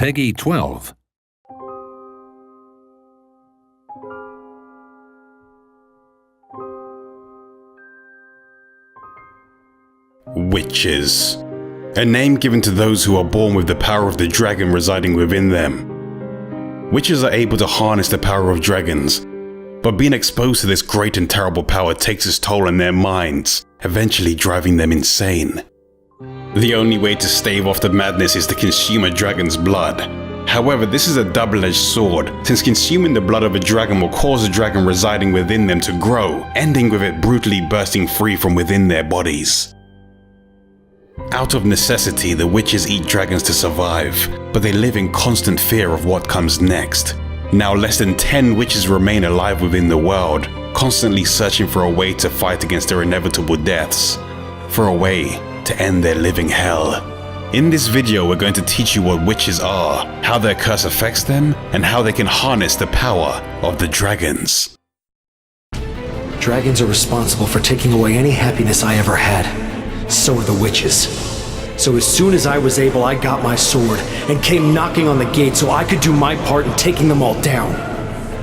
Peggy 12. Witches. A name given to those who are born with the power of the dragon residing within them. Witches are able to harness the power of dragons, but being exposed to this great and terrible power takes its toll on their minds, eventually driving them insane. The only way to stave off the madness is to consume a dragon's blood. However, this is a double-edged sword, since consuming the blood of a dragon will cause the dragon residing within them to grow, ending with it brutally bursting free from within their bodies. Out of necessity, the witches eat dragons to survive, but they live in constant fear of what comes next. Now less than 10 witches remain alive within the world, constantly searching for a way to fight against their inevitable deaths, for a way to end their living hell. In this video, we're going to teach you what witches are, how their curse affects them, and how they can harness the power of the dragons. Dragons are responsible for taking away any happiness I ever had. So are the witches. So as soon as I was able, I got my sword and came knocking on the gate so I could do my part in taking them all down.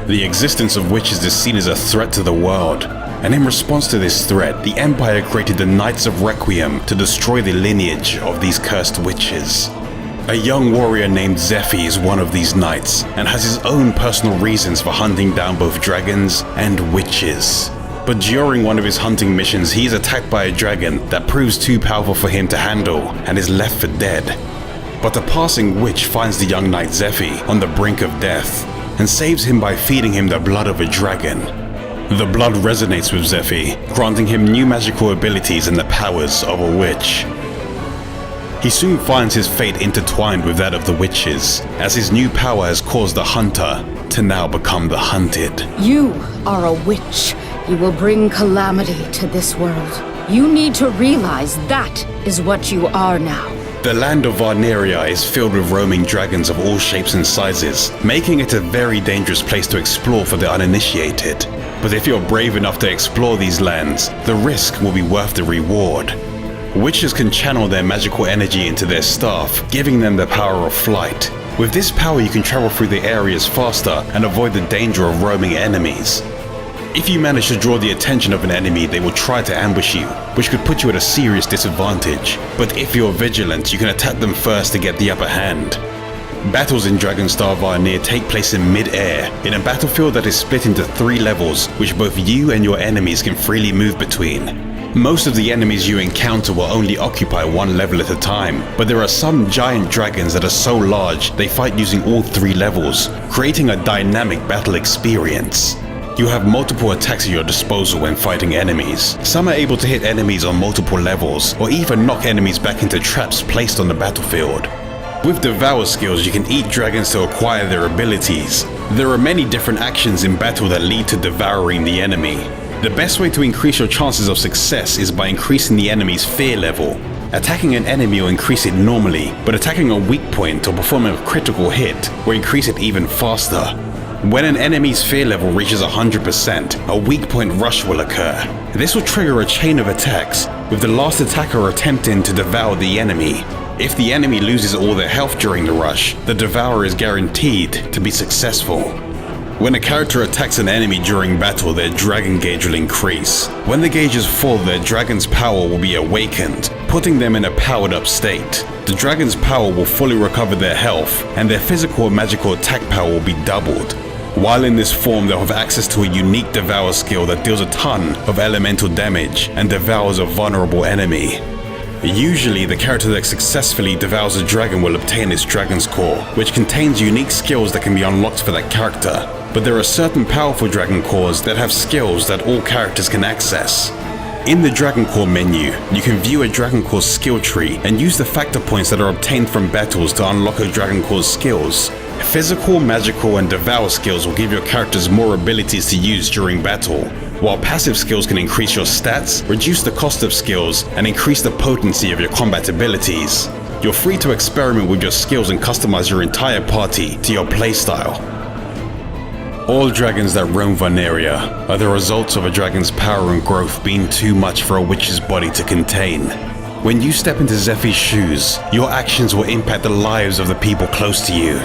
The existence of witches is seen as a threat to the world, and in response to this threat, the Empire created the Knights of Requiem to destroy the lineage of these cursed witches. A young warrior named Zephi is one of these knights, and has his own personal reasons for hunting down both dragons and witches. But during one of his hunting missions, he is attacked by a dragon that proves too powerful for him to handle and is left for dead. But a passing witch finds the young knight Zephi on the brink of death and saves him by feeding him the blood of a dragon. The blood resonates with Zephi, granting him new magical abilities and the powers of a witch. He soon finds his fate intertwined with that of the witches, as his new power has caused the hunter to now become the hunted. You are a witch. You will bring calamity to this world. You need to realize that is what you are now. The land of Varnir is filled with roaming dragons of all shapes and sizes, making it a very dangerous place to explore for the uninitiated. But if you're brave enough to explore these lands, the risk will be worth the reward. Witches can channel their magical energy into their staff, giving them the power of flight. With this power, you can travel through the areas faster and avoid the danger of roaming enemies. If you manage to draw the attention of an enemy, they will try to ambush you, which could put you at a serious disadvantage. But if you're vigilant, you can attack them first to get the upper hand. Battles in Dragonstar Varnir take place in mid-air, in a battlefield that is split into 3 levels, which both you and your enemies can freely move between. Most of the enemies you encounter will only occupy 1 level at a time, but there are some giant dragons that are so large they fight using all 3 levels, creating a dynamic battle experience. You have multiple attacks at your disposal when fighting enemies. Some are able to hit enemies on multiple levels, or even knock enemies back into traps placed on the battlefield. With Devour skills, you can eat dragons to acquire their abilities. There are many different actions in battle that lead to devouring the enemy. The best way to increase your chances of success is by increasing the enemy's fear level. Attacking an enemy will increase it normally, but attacking a weak point or performing a critical hit will increase it even faster. When an enemy's fear level reaches 100%, a weak point rush will occur. This will trigger a chain of attacks, with the last attacker attempting to devour the enemy. If the enemy loses all their health during the rush, the devourer is guaranteed to be successful. When a character attacks an enemy during battle, their dragon gauge will increase. When the gauge is full, their dragon's power will be awakened, putting them in a powered up state. The dragon's power will fully recover their health, and their physical and magical attack power will be doubled. While in this form, they'll have access to a unique Devour skill that deals a ton of elemental damage and devours a vulnerable enemy. Usually, the character that successfully devours a dragon will obtain its Dragon's Core, which contains unique skills that can be unlocked for that character. But there are certain powerful Dragon Cores that have skills that all characters can access. In the Dragon Core menu, you can view a Dragon Core's skill tree and use the factor points that are obtained from battles to unlock a Dragon Core's skills. Physical, magical, and devour skills will give your characters more abilities to use during battle, while passive skills can increase your stats, reduce the cost of skills, and increase the potency of your combat abilities. You're free to experiment with your skills and customize your entire party to your playstyle. All dragons that roam Varnir are the results of a dragon's power and growth being too much for a witch's body to contain. When you step into Zephy's shoes, your actions will impact the lives of the people close to you.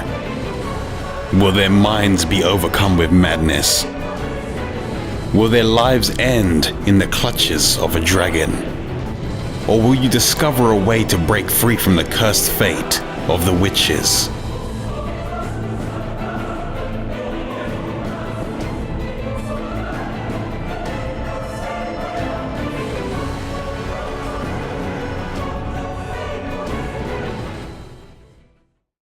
Will their minds be overcome with madness? Will their lives end in the clutches of a dragon? Or will you discover a way to break free from the cursed fate of the witches?